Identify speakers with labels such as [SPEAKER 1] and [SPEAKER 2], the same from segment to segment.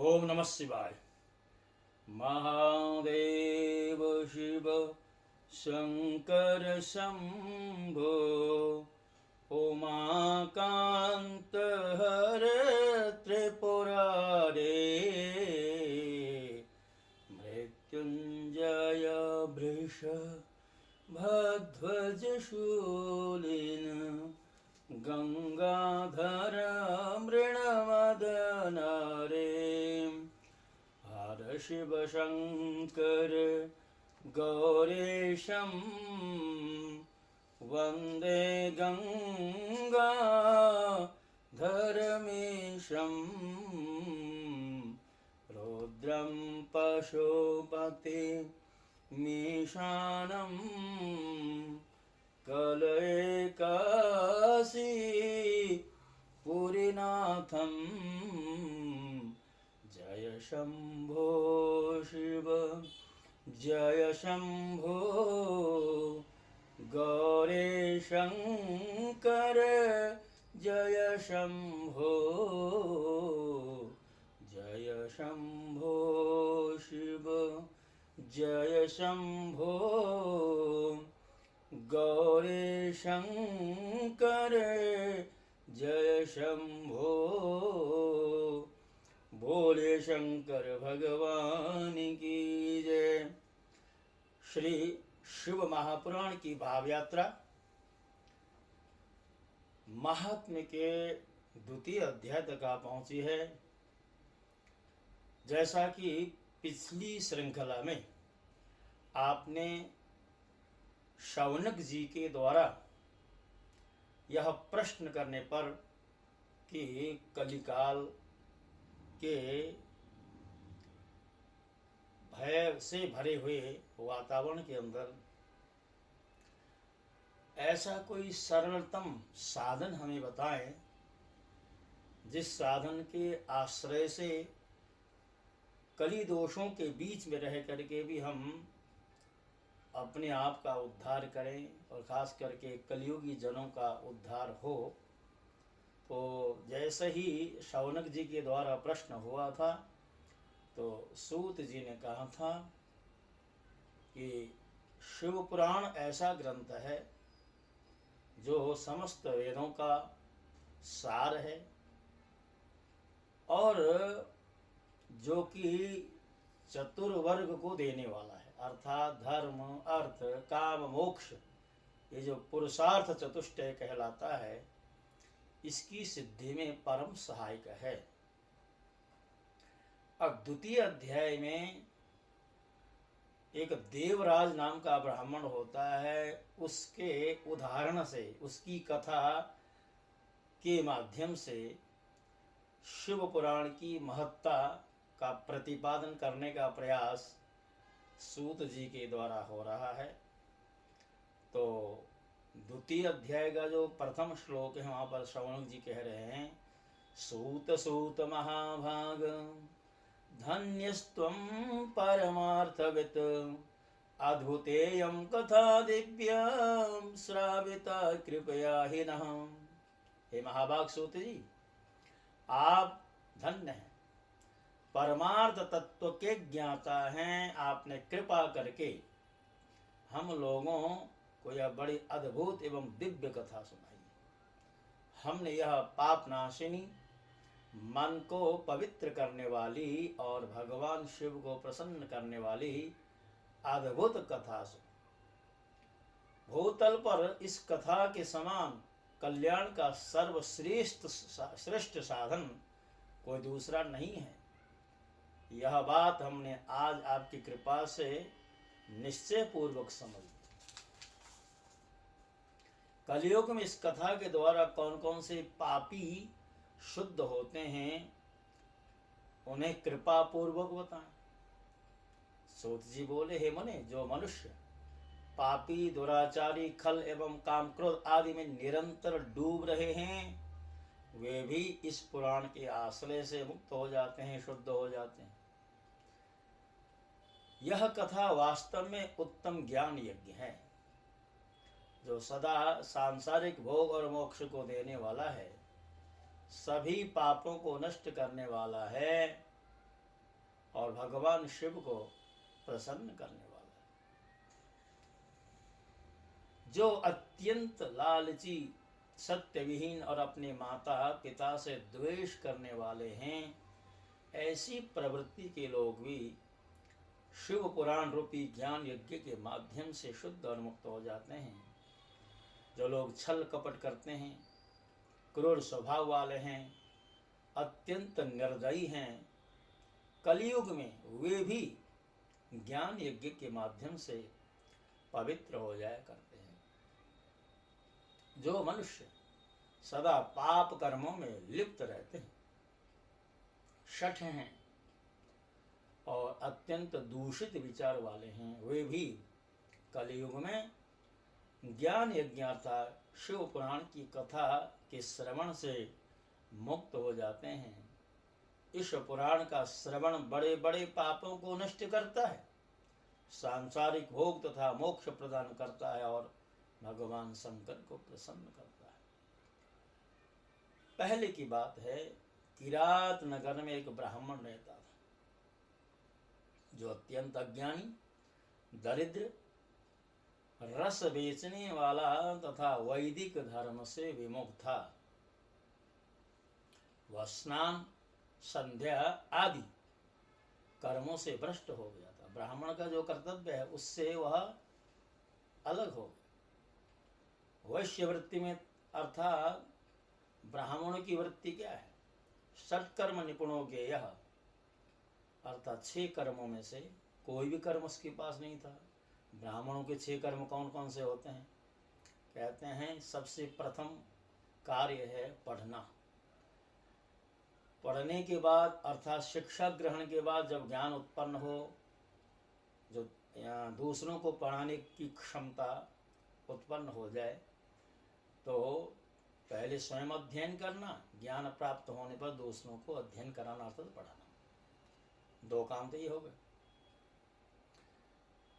[SPEAKER 1] ओम नमः शिवाय। महादेव शिव शंकर शंभो, उमाकांत हर त्रिपुरारे, मृत्युंजय वृष भध्वज शूलिन, गंगाधर मृणमदन रे, हर शिव शंकर गौरीशं, वंदे गंगा धरमीशं, रुद्रं पशुपति मीशानं, कलयकासी पुरीनाथं, जय शंभो शिव जय शंभो, गौरी शंकर जय शंभो, जय शंभो शिव जय शंभो, गौरी शंकर जय शंभो। बोले शंकर भगवान की जय। श्री शिव महापुराण की भाव यात्रा महात्म्य के द्वितीय अध्याय तक आ पहुंची है। जैसा कि पिछली श्रृंखला में आपने शौनक जी के द्वारा यह प्रश्न करने पर कि कलिकाल के भय से भरे हुए वातावरण के अंदर ऐसा कोई सरलतम साधन हमें बताएं, जिस साधन के आश्रय से कली दोषों के बीच में रह करके भी हम अपने आप का उद्धार करें और खास करके कलियुगी जनों का उद्धार हो। तो जैसे ही शौनक जी के द्वारा प्रश्न हुआ था तो सूत जी ने कहा था कि शिव पुराण ऐसा ग्रंथ है जो समस्त वेदों का सार है और जो कि चतुर्वर्ग को देने वाला है, अर्थात धर्म अर्थ काम मोक्ष, ये जो पुरुषार्थ चतुष्टय कहलाता है, इसकी सिद्धि में परम सहायक है। अब द्वितीय अध्याय में एक देवराज नाम का ब्राह्मण होता है, उसके उदाहरण से, उसकी कथा के माध्यम से शिव पुराण की महत्ता का प्रतिपादन करने का प्रयास सूत जी के द्वारा हो रहा है। तो द्वितीय अध्याय का जो प्रथम श्लोक है वहाँ पर शौनक जी कह रहे हैं, सूत सूत महाभाग धन्यस्त्वं परमार्थवित्, अद्भुतेयं कथा दिव्यं श्राविता कृपया हि नः। हे महाभाग सूत जी, आप धन्य हैं, परमार्थ तत्व के ज्ञाता हैं। आपने कृपा करके हम लोगों को यह बड़ी अद्भुत एवं दिव्य कथा सुनाई। हमने यह पाप नाशिनी, मन को पवित्र करने वाली और भगवान शिव को प्रसन्न करने वाली अद्भुत कथा सुनी। भूतल पर इस कथा के समान कल्याण का सर्वश्रेष्ठ श्रेष्ठ साधन कोई दूसरा नहीं है। यह बात हमने आज आपकी कृपा से निश्चय पूर्वक समझ। कलियुग में इस कथा के द्वारा कौन कौन से पापी शुद्ध होते हैं, उन्हें कृपा पूर्वक बताएं। सूत जी बोले, हे मुने, जो मनुष्य पापी दुराचारी खल एवं काम क्रोध आदि में निरंतर डूब रहे हैं, वे भी इस पुराण के आश्रय से मुक्त हो जाते हैं, शुद्ध हो जाते हैं। यह कथा वास्तव में उत्तम ज्ञान यज्ञ है, जो सदा सांसारिक भोग और मोक्ष को देने वाला है, सभी पापों को नष्ट करने वाला है और भगवान शिव को प्रसन्न करने वाला है। जो अत्यंत लालची, सत्यविहीन और अपने माता पिता से द्वेष करने वाले हैं, ऐसी प्रवृत्ति के लोग भी शिव पुराण रूपी ज्ञान यज्ञ के माध्यम से शुद्ध और मुक्त हो जाते हैं। जो लोग छल कपट करते हैं, क्रूर स्वभाव वाले हैं, अत्यंत निर्दयी हैं, कलयुग में वे भी ज्ञान यज्ञ के माध्यम से पवित्र हो जाया करते हैं। जो मनुष्य सदा पाप कर्मों में लिप्त रहते हैं, शठ हैं और अत्यंत दूषित विचार वाले हैं, वे भी कलयुग में ज्ञान यज्ञ अर्थात शिव पुराण की कथा के श्रवण से मुक्त हो जाते हैं। इस पुराण का श्रवण बड़े बड़े पापों को नष्ट करता है, सांसारिक भोग तथा मोक्ष प्रदान करता है और भगवान शंकर को प्रसन्न करता है। पहले की बात है, किरात नगर में एक ब्राह्मण रहता था, जो अत्यंत अज्ञानी, दरिद्र, रस बेचने वाला तथा वैदिक धर्म से विमुख था। वह स्नान, संध्या आदि कर्मों से भ्रष्ट हो गया था। ब्राह्मण का जो कर्तव्य है उससे वह अलग हो गया। वैश्य वृत्ति में अर्थात ब्राह्मणों की वृत्ति क्या है? षटकर्म निपुणों के यह अर्थात 6 कर्मों में से कोई भी कर्म उसके पास नहीं था। ब्राह्मणों के 6 कर्म कौन कौन से होते हैं? कहते हैं सबसे प्रथम कार्य है पढ़ना। पढ़ने के बाद अर्थात शिक्षा ग्रहण के बाद जब ज्ञान उत्पन्न हो, जो दूसरों को पढ़ाने की क्षमता उत्पन्न हो जाए, तो पहले स्वयं अध्ययन करना, ज्ञान प्राप्त होने पर दूसरों को अध्ययन कराना अर्थात पढ़ाना। 2 काम तो ये हो गए।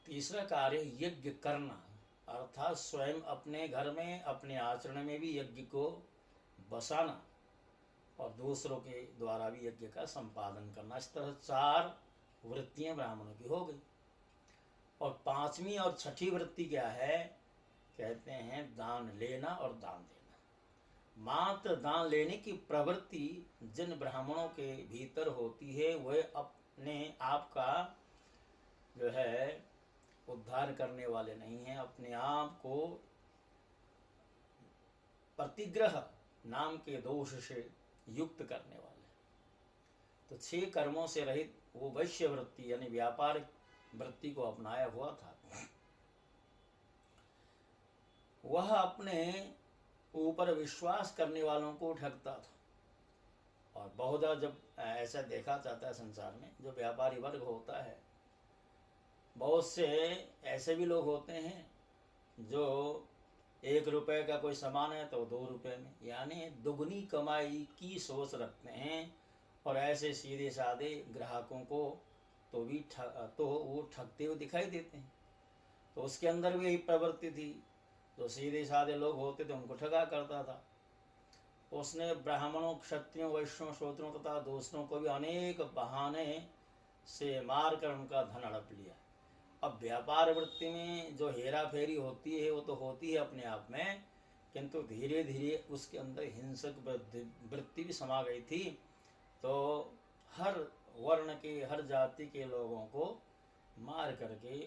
[SPEAKER 1] तीसरा कार्य यज्ञ करना, अर्थात स्वयं अपने घर में अपने आचरण में भी यज्ञ को बसाना और दूसरों के द्वारा भी यज्ञ का संपादन करना। इस तरह 4 वृत्तियां ब्राह्मणों की हो गई। और 5वीं और 6ठी वृत्ति क्या है? कहते हैं दान लेना और दान देना। मात्र दान लेने की प्रवृत्ति जिन ब्राह्मणों के भीतर होती है, वह अपने आप का जो है उद्धार करने वाले नहीं हैं, अपने आप को प्रतिग्रह नाम के दोष से युक्त करने वाले। तो 6 कर्मों से रहित वो वैश्य वृत्ति यानी व्यापारिक वृत्ति को अपनाया हुआ था। वह अपने ऊपर विश्वास करने वालों को ठगता था। और बहुधा जब ऐसा देखा जाता है संसार में, जो व्यापारी वर्ग होता है, बहुत से ऐसे भी लोग होते हैं जो 1 रुपए का कोई सामान है तो 2 रुपए में, यानी दुगनी कमाई की सोच रखते हैं। और ऐसे सीधे साधे ग्राहकों को तो वो ठगते हुए दिखाई देते हैं। तो उसके अंदर भी यही प्रवृत्ति थी। जो सीधे साधे लोग होते थे उनको ठगा करता था। उसने ब्राह्मणों, क्षत्रियों, वैश्यों, शूद्रों तथा दूसरों को भी अनेक बहाने से मार कर उनका धन हड़प लिया। अब व्यापार वृत्ति में जो हेरा फेरी होती है वो तो होती है अपने आप में, किंतु धीरे धीरे उसके अंदर हिंसक वृत्ति भी समा गई थी। तो हर वर्ण के, हर जाति के लोगों को मार करके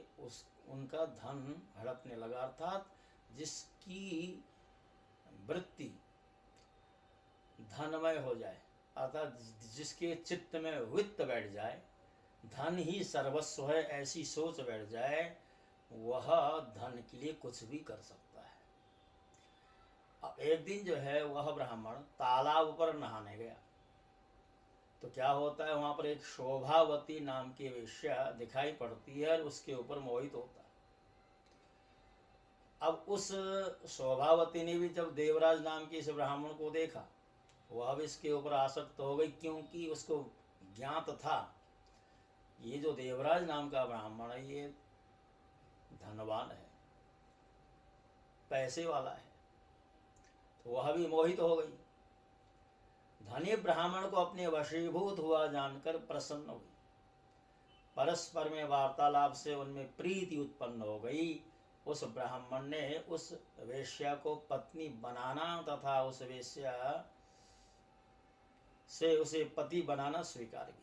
[SPEAKER 1] उनका धन हड़पने लगा। अर्थात जिसकी वृत्ति धनमय हो जाए, अर्थात जिसके चित्त में वित्त बैठ जाए, धन ही सर्वस्व है, ऐसी सोच बैठ जाए, वह धन के लिए कुछ भी कर सकता है। अब एक दिन जो है वह ब्राह्मण तालाब पर नहाने गया। तो क्या होता है, वहां पर एक शोभावती नाम की वेश्या दिखाई पड़ती है और उसके ऊपर मोहित होता है। अब उस शोभावती ने भी जब देवराज नाम के इस ब्राह्मण को देखा, वह भी इसके ऊपर आसक्त हो गई, क्योंकि उसको ज्ञात था ये जो देवराज नाम का ब्राह्मण है ये धनवान है, पैसे वाला है। तो वह भी मोहित हो गई। धनी ब्राह्मण को अपने वशीभूत हुआ जानकर प्रसन्न हुई परस्पर में वार्तालाप से उनमें प्रीति उत्पन्न हो गई। उस ब्राह्मण ने उस वेश्या को पत्नी बनाना तथा उस वेश्या से उसे पति बनाना स्वीकार किया।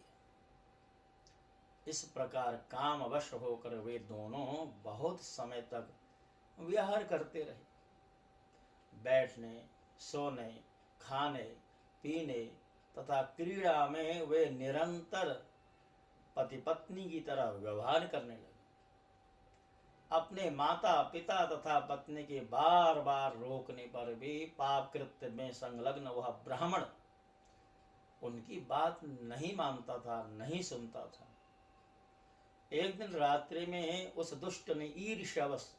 [SPEAKER 1] इस प्रकार काम वश होकर वे दोनों बहुत समय तक विहार करते रहे। बैठने, सोने, खाने, पीने तथा क्रीड़ा में वे निरंतर पति पत्नी की तरह व्यवहार करने लगे। अपने माता पिता तथा पत्नी के बार बार रोकने पर भी पाप कृत्य में संलग्न वह ब्राह्मण उनकी बात नहीं मानता था, नहीं सुनता था। एक दिन रात्रि में उस दुष्ट ने ईर्ष्यावश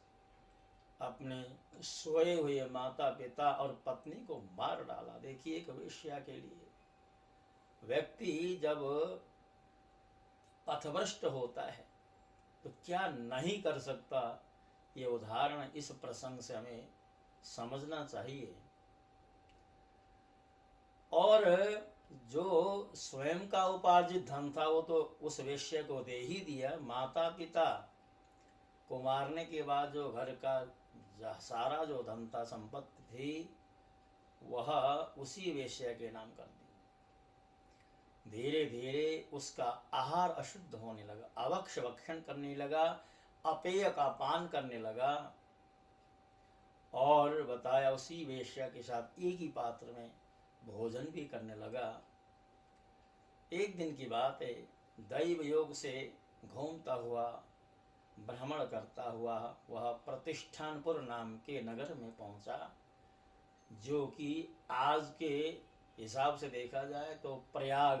[SPEAKER 1] अपने सोए हुए माता पिता और पत्नी को मार डाला। देखिए, एक वेश्या के लिए व्यक्ति जब पथभ्रष्ट होता है तो क्या नहीं कर सकता, ये उदाहरण इस प्रसंग से हमें समझना चाहिए। और जो स्वयं का उपार्जित धन था वो तो उस वेश्या को दे ही दिया। माता पिता को मारने के बाद जो घर का सारा जो धन था, संपत्ति थी, वह उसी वेश्या के नाम कर दी। धीरे धीरे उसका आहार अशुद्ध होने लगा, अवक्ष भक्षण करने लगा, अपेय का पान करने लगा। और बताया उसी वेश्या के साथ एक ही पात्र में भोजन भी करने लगा। एक दिन की बात है, दैव योग से घूमता हुआ, भ्रमण करता हुआ वह प्रतिष्ठानपुर नाम के नगर में पहुंचा, जो कि आज के हिसाब से देखा जाए तो प्रयाग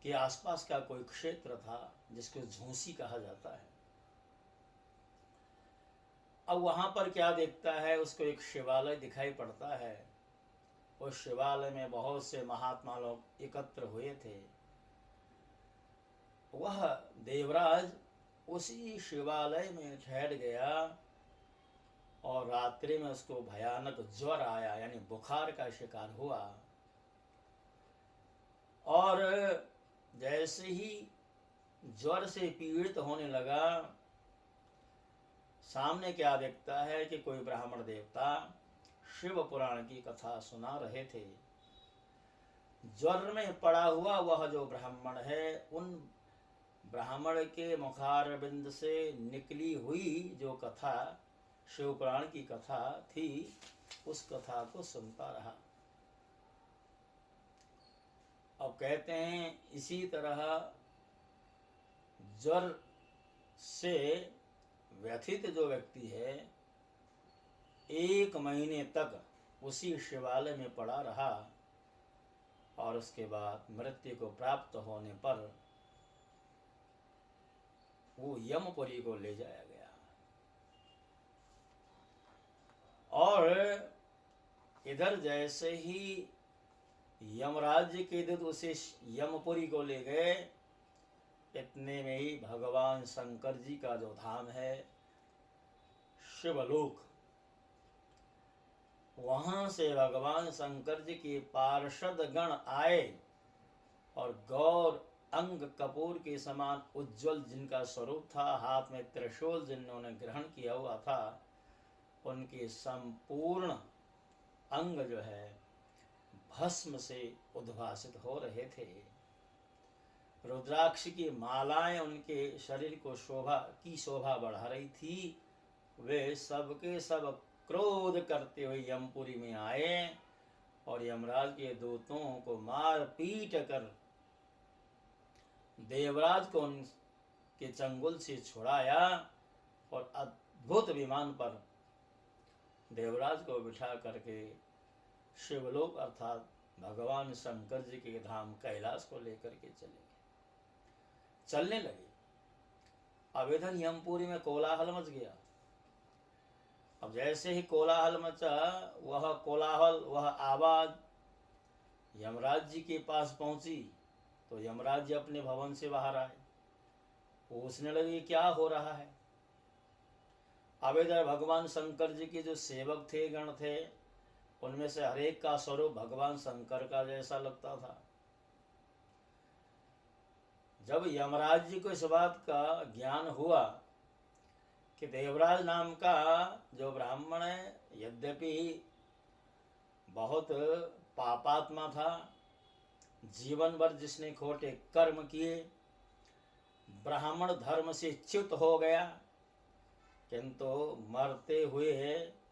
[SPEAKER 1] के आसपास का कोई क्षेत्र था, जिसको झूसी कहा जाता है। अब वहां पर क्या देखता है, उसको एक शिवालय दिखाई पड़ता है। उस शिवालय में बहुत से महात्मा लोग एकत्र हुए थे। वह देवराज उसी शिवालय में ठहर गया और रात्रि में उसको भयानक ज्वर आया, यानी बुखार का शिकार हुआ। और जैसे ही ज्वर से पीड़ित होने लगा, सामने क्या देखता है कि कोई ब्राह्मण देवता शिव पुराण की कथा सुना रहे थे। ज्वर में पड़ा हुआ वह जो ब्राह्मण है, उन ब्राह्मण के मुखारबिंद से निकली हुई जो कथा, शिव पुराण की कथा थी, उस कथा को सुनता रहा। अब कहते हैं इसी तरह ज्वर से व्यथित जो व्यक्ति है, 1 महीने तक उसी शिवालय में पड़ा रहा और उसके बाद मृत्यु को प्राप्त होने पर वो यमपुरी को ले जाया गया। और इधर जैसे ही यमराज्य के दूत उसे यमपुरी को ले गए, इतने में ही भगवान शंकर जी का जो धाम है शिवलोक, वहां से भगवान शंकर जी के पार्षद गण आए और गौर अंग कपूर के समान उज्जवल जिनका स्वरूप था, हाथ में त्रिशूल जिन्होंने ग्रहण किया हुआ था, उनके संपूर्ण अंग जो है भस्म से उद्भासित हो रहे थे। रुद्राक्ष की मालाएं उनके शरीर को शोभा बढ़ा रही थी। वे सबके सब क्रोध करते हुए यमपुरी में आए और यमराज के दूतों को मार पीट कर देवराज को उनके चंगुल से छुड़ाया और अद्भुत विमान पर देवराज को बिठा करके शिवलोक अर्थात भगवान शंकर जी के धाम कैलाश को लेकर के चलने लगे। अब इधर यमपुरी में कोलाहल मच गया। अब जैसे ही कोलाहल मचा, वह कोलाहल, वह आवाज यमराज जी के पास पहुंची तो यमराज जी अपने भवन से बाहर आए, पूछने लगे क्या हो रहा है। अब इधर भगवान शंकर जी के जो सेवक थे, गण थे, उनमें से हर एक का स्वरूप भगवान शंकर का जैसा लगता था। जब यमराज जी को इस बात का ज्ञान हुआ कि देवराज नाम का जो ब्राह्मण है यद्यपि बहुत पापात्मा था, जीवन भर जिसने खोटे कर्म किए, ब्राह्मण धर्म से च्युत हो गया, किंतु मरते हुए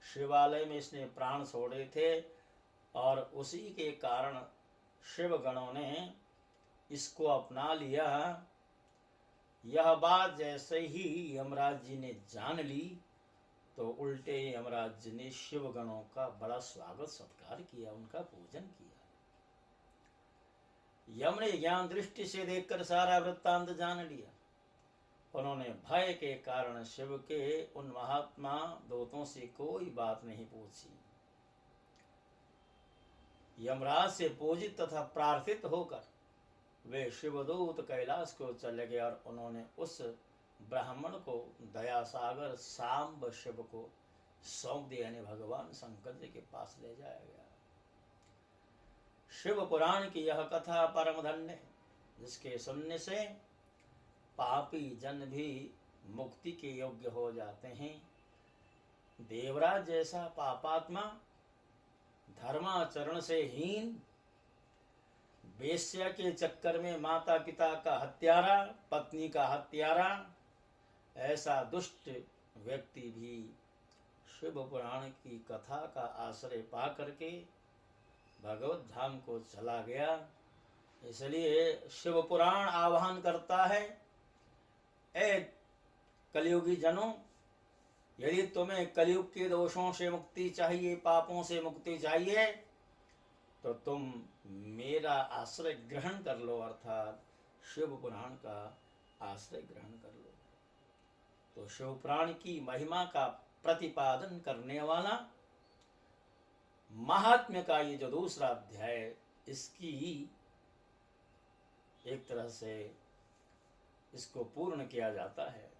[SPEAKER 1] शिवालय में इसने प्राण छोड़े थे और उसी के कारण शिव गणों ने इसको अपना लिया। यह बात जैसे ही यमराज जी ने जान ली तो उल्टे यमराज जी ने शिव गणों का बड़ा स्वागत सत्कार किया, उनका पूजन किया। यम ने ज्ञान दृष्टि से देखकर सारा वृत्तांत जान लिया। उन्होंने भय के कारण शिव के उन महात्मा दूतों से कोई बात नहीं पूछी। यमराज से पूजित तथा प्रार्थित होकर वे शिवदूत कैलाश को चले गए और उन्होंने उस ब्राह्मण को दया सागर सांब शिव को सौंप दिया, यानी भगवान शंकर जी के पास ले जाया गया। शिव पुराण की यह कथा परम धन्य है, जिसके सुनने से पापी जन भी मुक्ति के योग्य हो जाते हैं। देवराज जैसा पापात्मा, धर्माचरण से हीन, वेश्या के चक्कर में माता पिता का हत्यारा, पत्नी का हत्यारा, ऐसा दुष्ट व्यक्ति भी शिव पुराण की कथा का आश्रय पा करके भगवत धाम को चला गया। इसलिए शिव पुराण आह्वान करता है, ए कलयुगी जनों, यदि तुम्हें कलयुग के दोषों से मुक्ति चाहिए, पापों से मुक्ति चाहिए, तो तुम मेरा आश्रय ग्रहण कर लो, अर्थात शिव पुराण का आश्रय ग्रहण कर लो। तो शिव पुराण की महिमा का प्रतिपादन करने वाला महात्म्य का ये जो दूसरा अध्याय, इसकी एक तरह से इसको पूर्ण किया जाता है।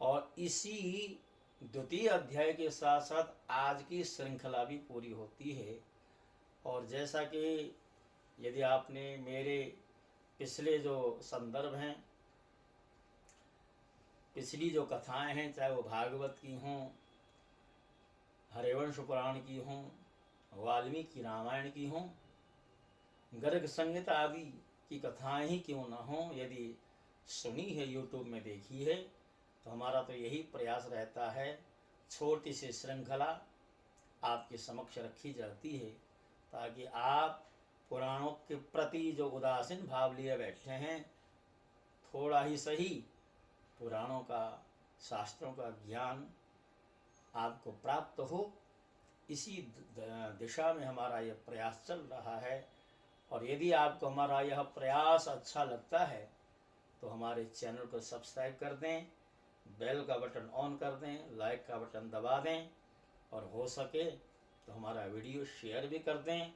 [SPEAKER 1] और इसी द्वितीय अध्याय के साथ साथ आज की श्रृंखला भी पूरी होती है। और जैसा कि यदि आपने मेरे पिछले जो संदर्भ हैं, पिछली जो कथाएं हैं, चाहे वो भागवत की हों, हरिवंश पुराण की हों, वाल्मीकि रामायण की हों, गर्ग संहिता आदि की कथाएं ही क्यों न हों, यदि सुनी है, यूट्यूब में देखी है, तो हमारा तो यही प्रयास रहता है, छोटी सी श्रृंखला आपके समक्ष रखी जाती है, ताकि आप पुराणों के प्रति जो उदासीन भाव लिए बैठे हैं, थोड़ा ही सही पुराणों का, शास्त्रों का ज्ञान आपको प्राप्त हो। इसी दिशा में हमारा यह प्रयास चल रहा है। और यदि आपको हमारा यह प्रयास अच्छा लगता है तो हमारे चैनल को सब्सक्राइब कर दें, बेल का बटन ऑन कर दें, लाइक का बटन दबा दें, और हो सके तो हमारा वीडियो शेयर भी कर दें।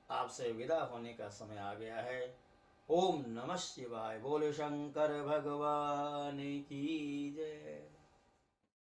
[SPEAKER 1] आपसे विदा होने का समय आ गया है। ओम नमः शिवाय। बोले शंकर भगवान की जय।